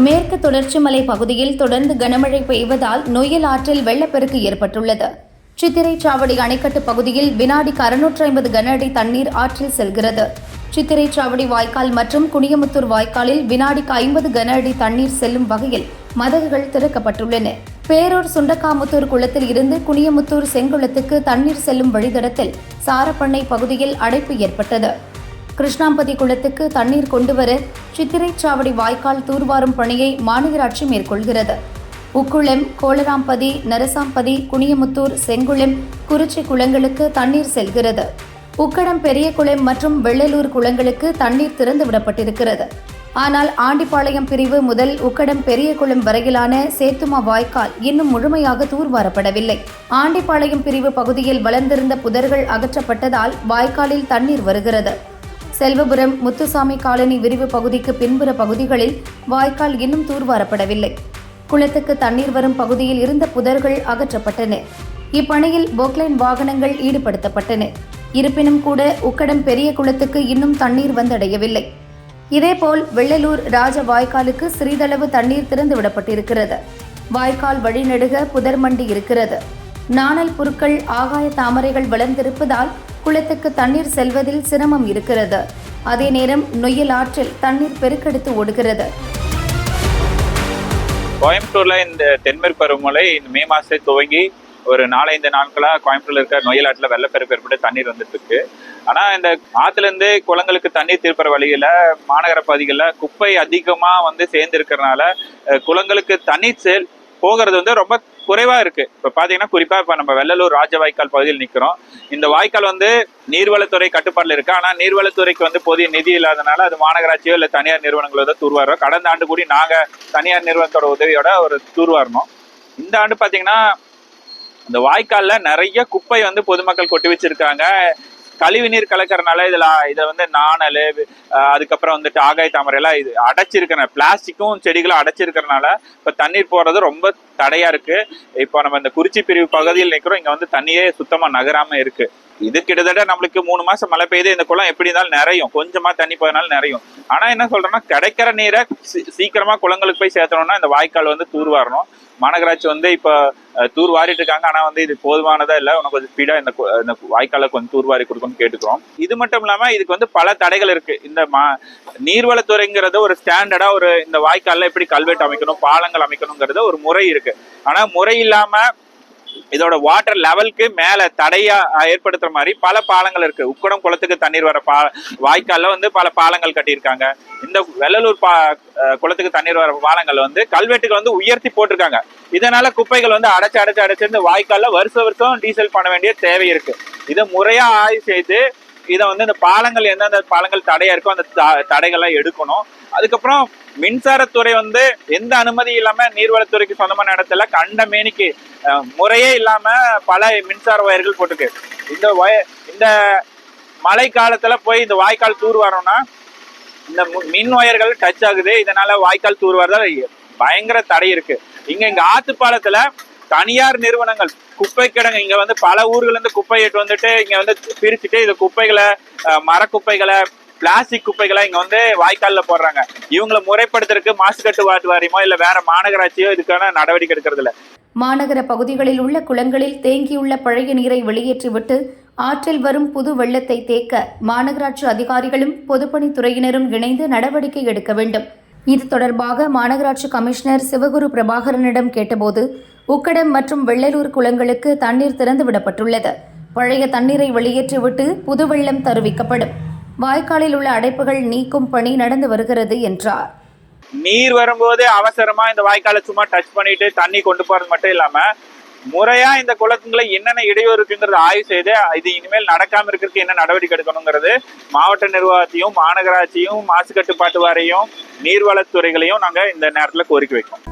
மேற்கு தொடர்ச்சி மலை பகுதியில் தொடர்ந்து கனமழை பெய்வதால் நொய்யல் ஆற்றில் வெள்ளப்பெருக்கு ஏற்பட்டுள்ளது. சித்திரைச்சாவடி அணைக்கட்டு பகுதியில் வினாடிக்கு 650 கன அடி தண்ணீர் ஆற்றில் செல்கிறது. சித்திரைச்சாவடி வாய்க்கால் மற்றும் குனியமுத்தூர் வாய்க்காலில் வினாடிக்கு 50 கன அடி தண்ணீர் செல்லும் வகையில் மதகுகள் திறக்கப்பட்டுள்ளன. பேரூர் சுண்டக்காமுத்தூர் குளத்தில் இருந்து குனியமுத்தூர் செங்குளத்துக்கு தண்ணீர் செல்லும் வழித்தடத்தில் சாரப்பண்ணை பகுதியில் அடைப்பு ஏற்பட்டது. கிருஷ்ணாம்பதி குளத்துக்கு தண்ணீர் கொண்டுவர சித்திரைச்சாவடி வாய்க்கால் தூர்வாரும் பணியை மாநகராட்சி மேற்கொள்கிறது. உக்குளம், கோலராம்பதி, நரசாம்பதி, குனியமுத்தூர், செங்குளம், குறிச்சி குளங்களுக்கு தண்ணீர் செல்கிறது. உக்கடம் பெரியகுளம் மற்றும் வெள்ளலூர் குளங்களுக்கு தண்ணீர் திறந்து விடப்பட்டிருக்கிறது. ஆனால் ஆண்டிப்பாளையம் பிரிவு முதல் உக்கடம் பெரியகுளம் வரையிலான சேத்துமா வாய்க்கால் இன்னும் முழுமையாக தூர்வாரப்படவில்லை. ஆண்டிப்பாளையம் பிரிவு பகுதியில் வளர்ந்திருந்த புதர்கள் அகற்றப்பட்டதால் வாய்க்காலில் தண்ணீர் வருகிறது. செல்வபுரம், முத்துசாமி காலனி விரிவு பகுதிக்கு பின்புற பகுதிகளில் வாய்க்கால் இன்னும் தூர்வாரப்படவில்லை. குளத்துக்கு தண்ணீர் வரும் பகுதியில் இருந்த புதர்கள் அகற்றப்பட்டன. இப்பணியில் போக்லைன் வாகனங்கள் ஈடுபடுத்தப்பட்டன. இருப்பினும் கூட உக்கடம் பெரிய குளத்துக்கு இன்னும் தண்ணீர் வந்தடையவில்லை. இதேபோல் வெள்ளலூர் ராஜ வாய்க்காலுக்கு சிறிதளவு தண்ணீர் திறந்து விடப்பட்டிருக்கிறது. வாய்க்கால் வழிநெடுக புதர் மண்டி இருக்கிறது. நாணல் புற்கள், ஆகாய தாமரைகள் வளர்ந்திருப்பதால் குளத்துக்கு தண்ணீர் செல்வதில் சிரமம் இருக்கிறது. அதே நேரம் நொய்யல் ஆற்றில் தண்ணீர் பெருக்கெடுத்து ஓடுகிறது. கோயம்புத்தூர்ல இந்த தென்மேற்கு பருவமழை இந்த மே மாசத்தை துவங்கி ஒரு 4-5 நாட்களா கோயம்புத்தூர்ல இருக்க நொய்யல் ஆற்றுல வெள்ளப்பெருக்கு ஏற்பட்டு தண்ணீர் வந்துட்டு இருக்கு. ஆனா இந்த ஆத்துல இருந்து குளங்களுக்கு தண்ணீர் திருப்புற வழியில மாநகர பகுதிகளில் குப்பை அதிகமா சேர்ந்து இருக்கிறதுனால குளங்களுக்கு தண்ணீர் போகிறது ரொம்ப குறைவா இருக்கு. இப்ப பாத்தீங்கன்னா குறிப்பா இப்ப நம்ம வெள்ளலூர் ராஜ வாய்க்கால் பகுதியில் நிக்கிறோம். இந்த வாய்க்கால் நீர்வளத்துறை கட்டுப்பாடுல இருக்கு. ஆனா நீர்வளத்துறைக்கு போதிய நிதி இல்லாதனால அது மாநகராட்சியோ இல்ல தனியார் நிறுவனங்களோ தான் தூர்வாரோம். கடந்த ஆண்டு கூடி நாங்க தனியார் நிறுவனத்தோட உதவியோட ஒரு தூர்வாரணும். இந்த ஆண்டு பாத்தீங்கன்னா இந்த வாய்க்கால்ல நிறைய குப்பை பொதுமக்கள் கொட்டி வச்சிருக்காங்க. கழிவு நீர் கலக்கிறதுனால இதை நாணல், அதுக்கப்புறம் ஆகாய தாமரை எல்லாம் இது அடைச்சிருக்கிற பிளாஸ்டிக்கும் செடிகளும் அடைச்சிருக்கிறதுனால இப்ப தண்ணீர் போறது ரொம்ப தடையா இருக்கு. இப்போ நம்ம இந்த குறிச்சி பிரிவு பகுதியில் நிற்கிறோம். இங்க தண்ணியே சுத்தமா நகராம இருக்கு. இது கிட்டத்தட்ட நம்மளுக்கு 3 மாசம் மழை பெய்யுது. இந்த குளம் எப்படி இருந்தாலும் நிறையும், கொஞ்சமா தண்ணி போயனாலும் நிறையும். ஆனா என்ன சொல்றேன்னா, கிடைக்கிற நீரை சீக்கிரமா குளங்களுக்கு போய் சேர்த்தணும்னா இந்த வாய்க்கால் தூர்வாரணும். மாநகராட்சி இப்ப தூர் வாரிட்டு இருக்காங்க. ஆனா இது போதுமானதா இல்ல. உனக்கு கொஞ்சம் ஸ்பீடா இந்த வாய்க்கால கொஞ்சம் தூர்வாரி கொடுக்கணும்னு கேட்டுக்கிறோம். இது மட்டும் இல்லாம இதுக்கு பல தடைகள் இருக்கு. இந்த நீர்வளத்துறைங்கிறது ஒரு ஸ்டாண்டர்டா இந்த வாய்க்கால்ல எப்படி கல்வெட்டு அமைக்கணும், பாலங்கள் அமைக்கணுங்கிறது ஒரு முறை இருக்கு. ஆனா முறை இல்லாம இதோட வாட்டர் லெவலுக்கு மேல தடையா ஏற்படுத்துற மாதிரி பல பாலங்கள் இருக்கு. உக்கடம் குளத்துக்கு தண்ணீர் வர வாய்க்கால்ல பல பாலங்கள் கட்டியிருக்காங்க. இந்த வெள்ளலூர் குளத்துக்கு தண்ணீர் வர பாலங்கள் கல்வெட்டுகள் உயர்த்தி போட்டிருக்காங்க. இதனால குப்பைகள் அடைச்சு இந்த வாய்க்கால்ல வருஷம் டீசல் பண்ண வேண்டிய தேவை இருக்கு. இதை முறையா ஆய்வு செய்து இதை இந்த பாலங்கள் எந்தெந்த பாலங்கள் தடையா இருக்கோ அந்த தடைகள்லாம் எடுக்கணும். அதுக்கப்புறம் மின்சாரத்துறை எந்த அனுமதி இல்லாம நீர்வளத்துறைக்கு சொந்தமான இடத்துல கண்ட மேனிக்கு முறையே இல்லாம பல மின்சார வயர்கள் போட்டுருக்கு. இந்த மழை காலத்துல போய் இந்த வாய்க்கால் தூர்வாரோம்னா இந்த மின் வயர்கள் டச் ஆகுது. இதனால வாய்க்கால் தூர்வாரத பயங்கர தடை இருக்கு. இங்க ஆத்துப்பாலத்துல தனியார் நிறுவனங்கள் குப்பை கிடங்கு இங்க பல ஊர்கள் இருந்து குப்பை ஏற்று இங்க பிரிச்சுட்டு இந்த குப்பைகளை, மரக்குப்பைகளை, பிளாஸ்டிக் குப்பைகளை இங்க வாய்க்கால்ல போடுறாங்க. இவங்களை முறைப்படுத்துறதுக்கு மாசு கட்டுப்பாட்டு வாரியமோ இல்ல வேற மாநகராட்சியோ இதுக்கான நடவடிக்கை எடுக்கிறது இல்ல. மாநகர பகுதிகளில் உள்ள குளங்களில் தேங்கியுள்ள பழைய நீரை வெளியேற்றிவிட்டு ஆற்றில் வரும் புது வெள்ளத்தை தேக்க மாநகராட்சி அதிகாரிகளும் பொதுப்பணித்துறையினரும் இணைந்து நடவடிக்கை எடுக்க வேண்டும். இது தொடர்பாக மாநகராட்சி கமிஷனர் சிவகுரு பிரபாகரனிடம் கேட்டபோது உக்கடம் மற்றும் வெள்ளலூர் குளங்களுக்கு தண்ணீர் திறந்து விடப்பட்டுள்ளது. பழைய தண்ணீரை வெளியேற்றிவிட்டு புது வெள்ளம் தருவிக்கப்படும். வாய்க்காலில் உள்ள அடைப்புகள் நீக்கும் பணி நடந்து வருகிறது என்றார். நீர் வரும்போது அவசரமா இந்த வாய்க்காலை சும்மா டச் பண்ணிட்டு தண்ணி கொண்டு போறது மட்டும் இல்லாம முறையா இந்த குளங்களை என்னென்ன இடையூறு இருக்குங்கிறத ஆய்வு செய்து இது இனிமேல் நடக்காம இருக்கிறதுக்கு என்ன நடவடிக்கை எடுக்கணுங்கிறது மாவட்ட நிர்வாகத்தையும் மாநகராட்சியும் மாசு கட்டுப்பாட்டு வாரியம் நீர்வளத்துறைகளையும் நாங்க இந்த நேரத்துல கோரிக்கை வைக்கோம்.